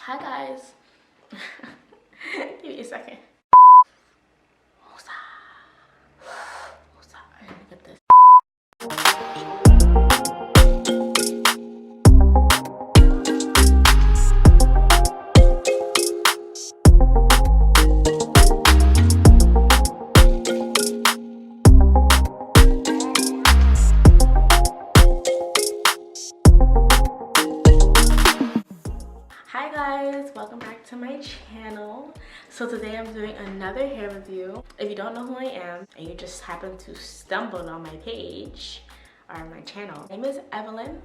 Hi guys. Give me a second. Look at this. Hi guys, welcome back to my channel. So today I'm doing another hair review. If you don't know who I am and you just happen to stumble on my page or my channel, my name is Evelyn,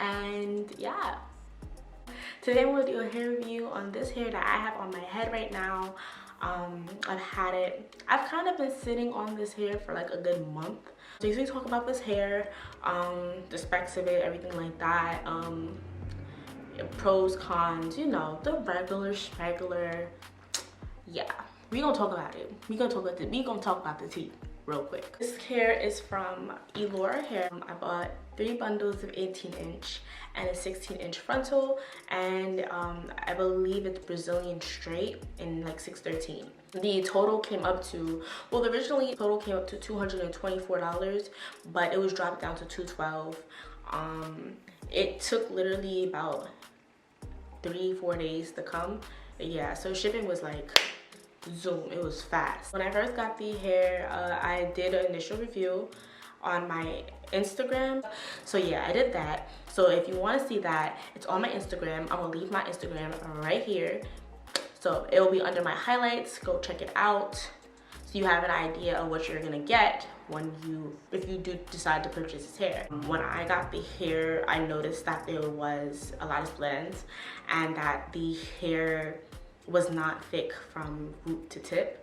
and yeah, today I'm going to do a hair review on this hair that I have on my head right now. I've kind of been sitting on this hair for like a good month. So usually talk about this hair, the specs of it, everything like that. Pros, cons, you know, the regular yeah, we gonna talk about it. We gonna talk about the tea real quick. This hair is from Eullair hair. I bought 3 bundles of 18-inch and a 16-inch frontal, and I believe it's Brazilian straight in like 613. The total came up to, well, originally the total came up to $224, but it was dropped down to $212. It took literally about 3-4 days to come. Yeah, so shipping was like zoom, it was fast. When I first got the hair, I did an initial review on my Instagram. So yeah, I did that. So if you want to see that, it's on my Instagram. I'm gonna leave my Instagram right here, so it will be under my highlights. Go check it out so you have an idea of what you're gonna get if you do decide to purchase this hair. When I got the hair, I noticed that there was a lot of split ends and that the hair was not thick from root to tip.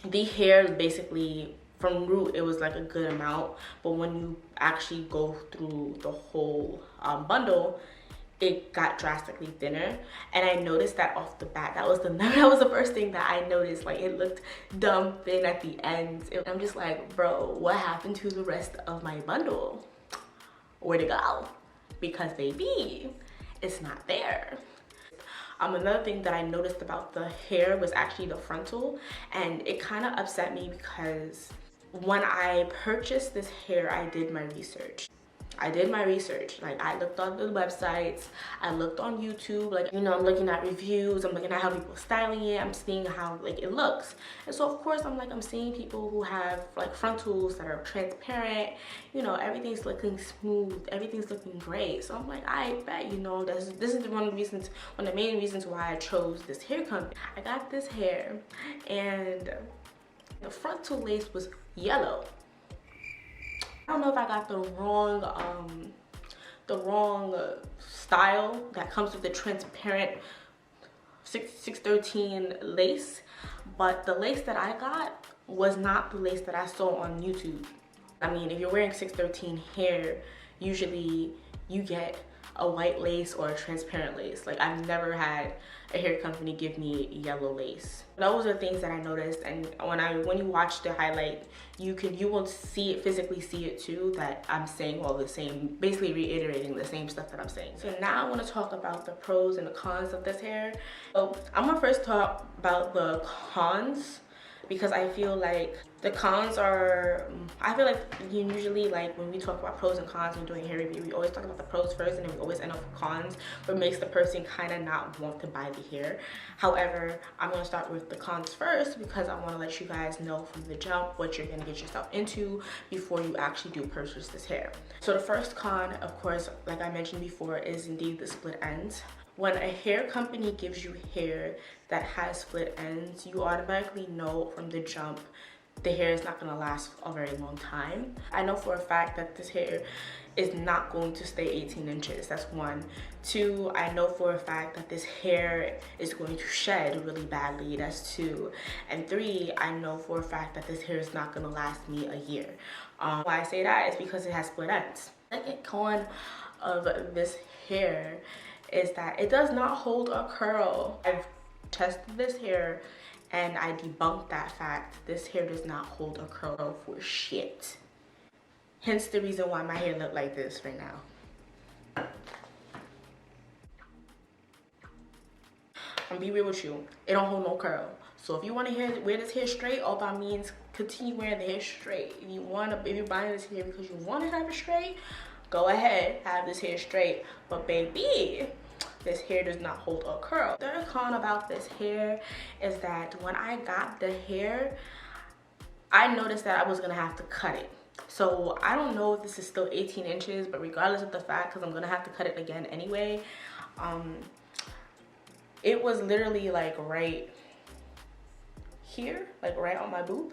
The hair basically from root, it was like a good amount, but when you actually go through the whole bundle, it got drastically thinner. And I noticed that off the bat. That was the first thing that I noticed. Like, it looked dumb thin at the ends. I'm just like, bro, what happened to the rest of my bundle? Where'd it go? Because baby, it's not there. Another thing that I noticed about the hair was actually the frontal, and it kind of upset me because when I purchased this hair, I did my research. Like, I looked on the websites, I looked on YouTube, like, you know, I'm looking at reviews, I'm looking at how people are styling it, I'm seeing how like it looks. And so of course I'm seeing people who have like frontals that are transparent, you know, everything's looking smooth, everything's looking great. So I'm like, I bet, you know, this is one of the main reasons why I chose this hair company. I got this hair and the frontal lace was yellow. I don't know if I got the wrong style that comes with the transparent 613 lace, but the lace that I got was not the lace that I saw on YouTube. I mean, if you're wearing 613 hair, usually you get a white lace or a transparent lace. Like, I've never had a hair company give me yellow lace. Those are things that I noticed, and when you watch the highlight, you will physically see it too, that I'm saying all the same, basically reiterating the same stuff that I'm saying. So now I want to talk about the pros and the cons of this hair. So I'm gonna first talk about the cons, because I feel like the cons are, I feel like usually, like, when we talk about pros and cons when doing hair review, we always talk about the pros first and then we always end up with cons, what makes the person kind of not want to buy the hair. However, I'm going to start with the cons first because I want to let you guys know from the jump what you're going to get yourself into before you actually do purchase this hair. So the first con, of course, like I mentioned before, is indeed the split ends. When a hair company gives you hair that has split ends, you automatically know from the jump the hair is not going to last a very long time. I know for a fact that this hair is not going to stay 18 inches. That's 1. 2, I know for a fact that this hair is going to shed really badly. That's 2. And 3, I know for a fact that this hair is not going to last me a year. Why I say that is because it has split ends. The second con of this hair is that it does not hold a curl. I've tested this hair and I debunked that fact. This hair does not hold a curl for shit. Hence the reason why my hair look like this right now. and be real with you, it don't hold no curl. So if you want to wear this hair straight, all by means, continue wearing the hair straight. If you're buying this hair because you want to have it straight, go ahead, have this hair straight. But baby, this hair does not hold a curl. The third con about this hair is that when I got the hair, I noticed that I was gonna have to cut it. So I don't know if this is still 18 inches, but regardless of the fact, because I'm gonna have to cut it again anyway, it was literally like right here, like right on my boob,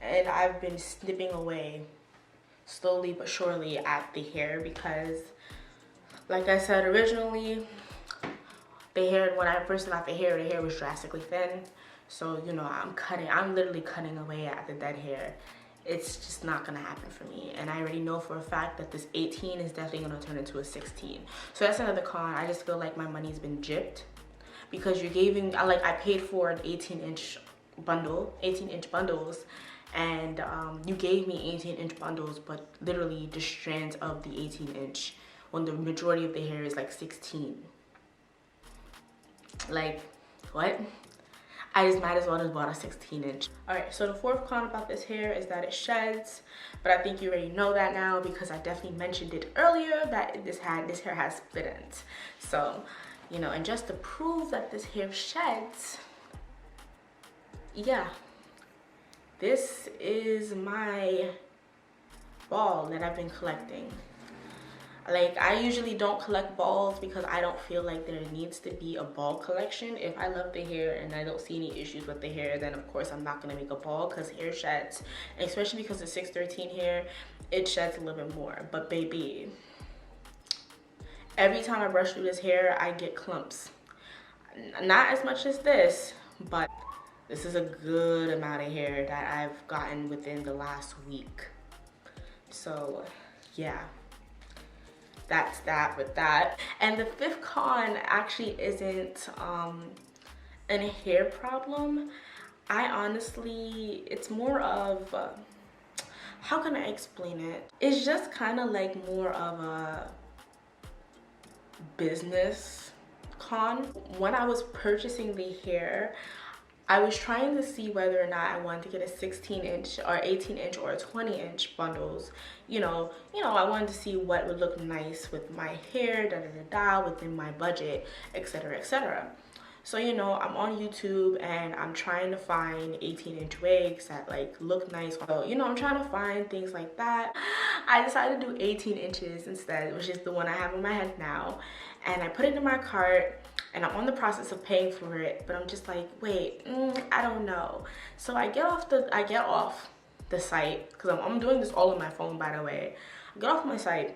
and I've been snipping away slowly but surely at the hair because, like I said originally, the hair, when I first got the hair was drastically thin. So, you know, I'm literally cutting away at the dead hair. It's just not gonna happen for me. And I already know for a fact that this 18 is definitely gonna turn into a 16. So that's another con. I just feel like my money's been gypped because you're giving, I paid for an 18-inch bundle, 18-inch bundles, and you gave me 18-inch bundles, but literally the strands of the 18-inch, when the majority of the hair is like 16. Like, what? I just might as well just bought a 16-inch. All right, so the fourth con about this hair is that it sheds, but I think you already know that now because I definitely mentioned it earlier that this hair has split ends. So, you know, and just to prove that this hair sheds, yeah, this is my ball that I've been collecting. Like, I usually don't collect balls because I don't feel like there needs to be a ball collection. If I love the hair and I don't see any issues with the hair, then of course I'm not gonna make a ball because hair sheds. And especially because it's 613 hair, it sheds a little bit more. But baby, every time I brush through this hair, I get clumps. Not as much as this, but this is a good amount of hair that I've gotten within the last week. So yeah. That's that with that. And the fifth con actually isn't a hair problem. I honestly, it's more of, how can I explain it? It's just kind of like more of a business con. When I was purchasing the hair, I was trying to see whether or not I wanted to get a 16-inch or 18-inch or a 20-inch bundles. You know, I wanted to see what would look nice with my hair, within my budget, etc., etc. So, you know, I'm on YouTube and I'm trying to find 18-inch wigs that like look nice. So, you know, I'm trying to find things like that. I decided to do 18 inches instead, which is the one I have on my head now. And I put it in my cart. And I'm on the process of paying for it, but I'm just like, wait, I don't know. So I get off the site, because I'm doing this all on my phone, by the way. I get off my site,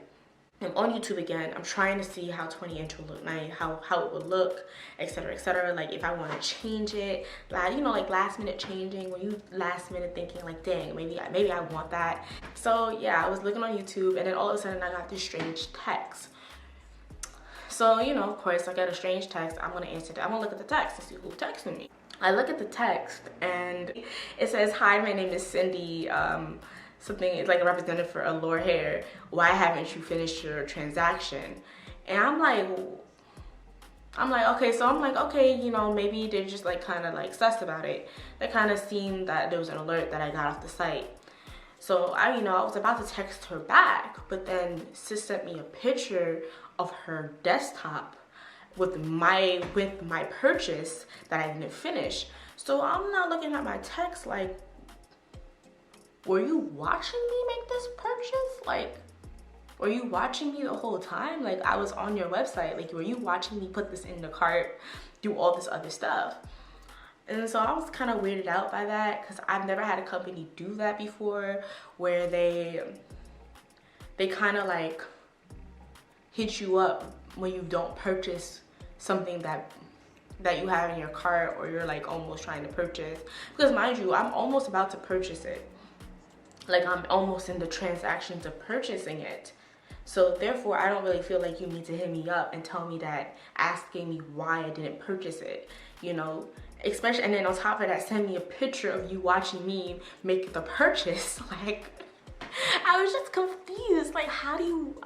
I'm on YouTube again. I'm trying to see how 20-inch will look nice, how it would look, etc., etc. Like if I want to change it, like, you know, like last minute changing, when you last minute thinking like, dang, maybe I want that. So yeah, I was looking on YouTube, and then all of a sudden I got this strange text. So, you know, of course, I got a strange text. I'm gonna answer that. I'm gonna look at the text and see who texted me. I look at the text and it says, "Hi, my name is Cindy. Something is like a representative for Eullair Hair. Why haven't you finished your transaction?" And I'm like, okay, you know, maybe they're just like kind of like sus about it. They kind of seen that there was an alert that I got off the site. So I was about to text her back, but then sis sent me a picture of her desktop with my purchase that I didn't finish. So I'm not looking at my text like, were you watching me make this purchase? Like, were you watching me the whole time? Like, I was on your website. Like, were you watching me put this in the cart, do all this other stuff? And so I was kind of weirded out by that because I've never had a company do that before, where they kind of like hit you up when you don't purchase something that you have in your cart, or you're like almost trying to purchase. Because mind you, I'm almost about to purchase it. Like, I'm almost in the transactions of purchasing it. So therefore, I don't really feel like you need to hit me up and tell me that, asking me why I didn't purchase it, you know? Especially, and then on top of that, send me a picture of you watching me make the purchase. Like, I was just confused. Like, how do you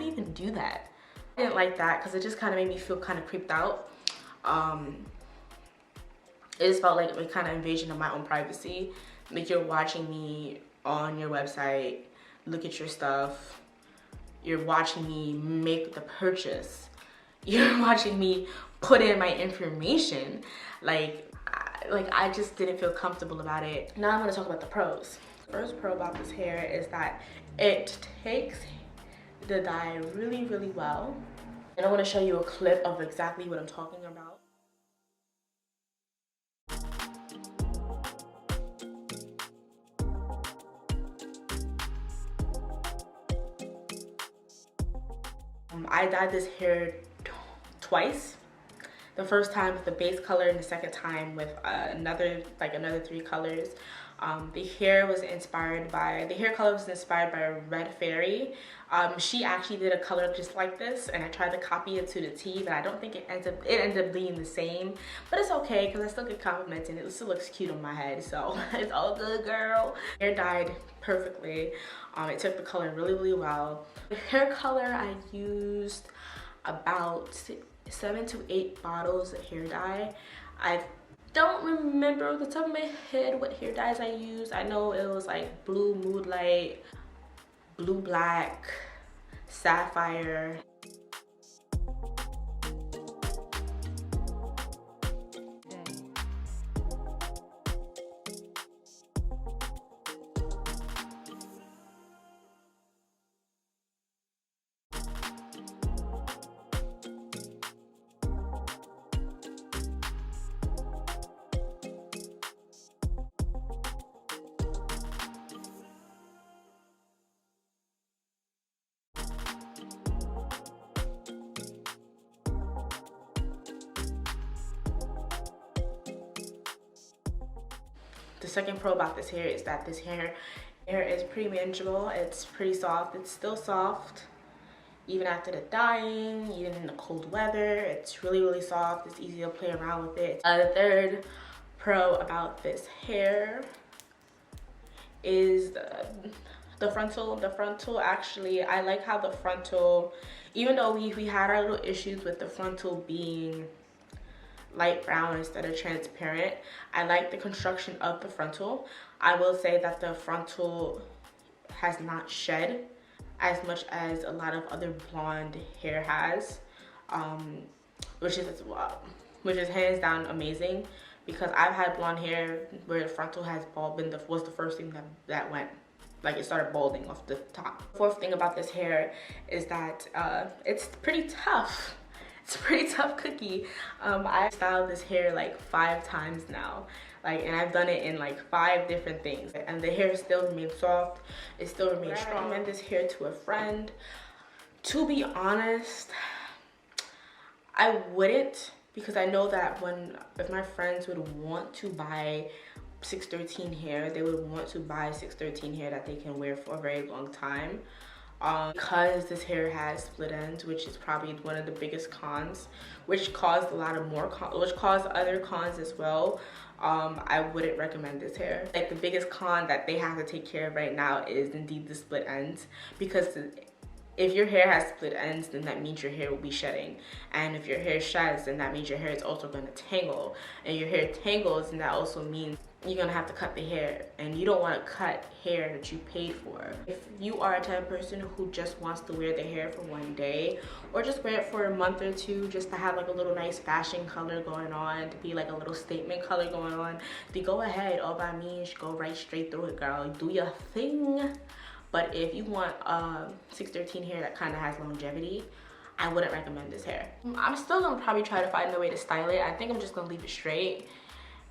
even do that? I didn't like that because it just kind of made me feel kind of creeped out. it just felt like a kind of invasion of my own privacy. Like, you're watching me on your website, look at your stuff, you're watching me make the purchase, you're watching me put in my information. Like I just didn't feel comfortable about it. Now I'm gonna talk about the pros. First pro about this hair is that it takes the dye really, really well. And I want to show you a clip of exactly what I'm talking about. I dyed this hair twice. The first time with the base color and the second time with another 3 colors. The hair color was inspired by a Red Fairy. She actually did a color just like this, and I tried to copy it to the T, but I don't think it ended up being the same. But it's okay, because I still get compliments and it still looks cute on my head, so it's all good, girl. Hair dyed perfectly. It took the color really, really well. The hair color, I used about 7 to 8 bottles of hair dye. I don't remember off the top of my head what hair dyes I used. I know it was like blue Moonlight, blue black, sapphire. The second pro about this hair is that this hair is pretty manageable. It's pretty soft. It's still soft even after the dyeing, even in the cold weather. It's really, really soft. It's easy to play around with it. The third pro about this hair is the frontal. The frontal, actually, I like how the frontal, even though we had our little issues with the frontal being light brown instead of transparent, I like the construction of the frontal. I will say that the frontal has not shed as much as a lot of other blonde hair has, which is hands down amazing, because I've had blonde hair where the frontal has was the first thing that went, like, it started balding off the top. Fourth thing about this hair is that it's pretty tough. It's a pretty tough cookie. I've styled this hair like 5 times now, and I've done it in like 5 different things, and the hair still remains soft. It still remains strong. I recommend this hair to a friend. To be honest, I wouldn't, because I know that if my friends would want to buy 613 hair, they would want to buy 613 hair that they can wear for a very long time. Because this hair has split ends, which is probably one of the biggest cons, which caused other cons as well. I wouldn't recommend this hair. Like, the biggest con that they have to take care of right now is indeed the split ends, because if your hair has split ends, then that means your hair will be shedding, and if your hair sheds, then that means your hair is also going to tangle, and your hair tangles, and that also means you're gonna have to cut the hair, and you don't want to cut hair that you paid for. If you are a type of person who just wants to wear the hair for one day, or just wear it for a month or two, just to have like a little nice fashion color going on, to be like a little statement color going on, then go ahead, all by means, go right straight through it, girl. Do your thing. But if you want 613 hair that kind of has longevity, I wouldn't recommend this hair. I'm still gonna probably try to find a way to style it. I think I'm just gonna leave it straight,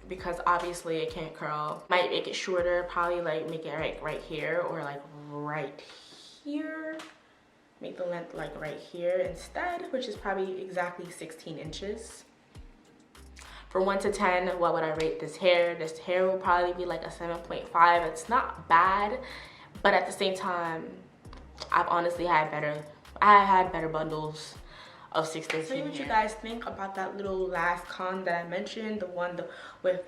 because obviously it can't curl. Might make it shorter, probably like make it right here, or like right here. Make the length like right here instead, which is probably exactly 16 inches. For 1 to 10, what would I rate this hair? This hair will probably be like a 7.5. It's not bad, but at the same time, I've honestly had better bundles of 613. See what you guys think about that little last con that I mentioned, the one with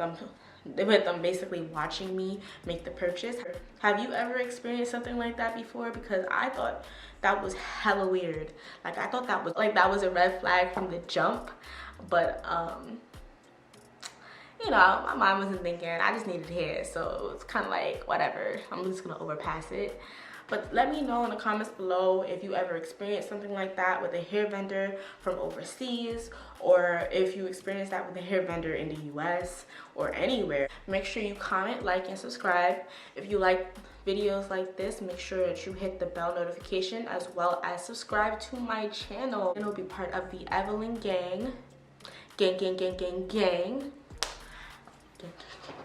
with them basically watching me make the purchase. Have you ever experienced something like that before? Because I thought that was hella weird. Like, I thought that was a red flag from the jump. But you know, my mind wasn't thinking. I just needed hair, so it's kind of like whatever. I'm just gonna overpass it. But let me know in the comments below if you ever experienced something like that with a hair vendor from overseas, or if you experienced that with a hair vendor in the US or anywhere. Make sure you comment, like, and subscribe. If you like videos like this, make sure that you hit the bell notification as well as subscribe to my channel. And it'll be part of the Eva.lynn gang. Gang, gang, gang, gang, gang.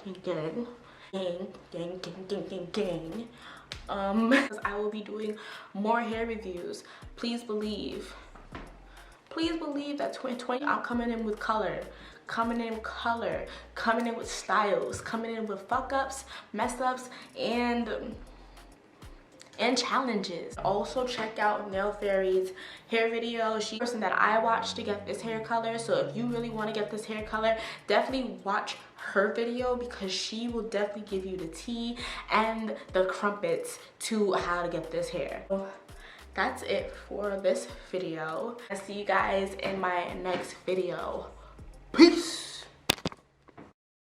Gang, gang, gang, gang, gang, gang, gang, gang. I will be doing more hair reviews. Please believe that 2020 I'm coming in with color, coming in with styles, coming in with fuck ups, mess ups, and challenges. Also check out Nail Fairy's hair video. She's the person that I watched to get this hair color, so if you really want to get this hair color, definitely watch her video, because she will definitely give you the tea and the crumpets to how to get this hair. So that's it for this video. I'll see you guys in my next video. Peace.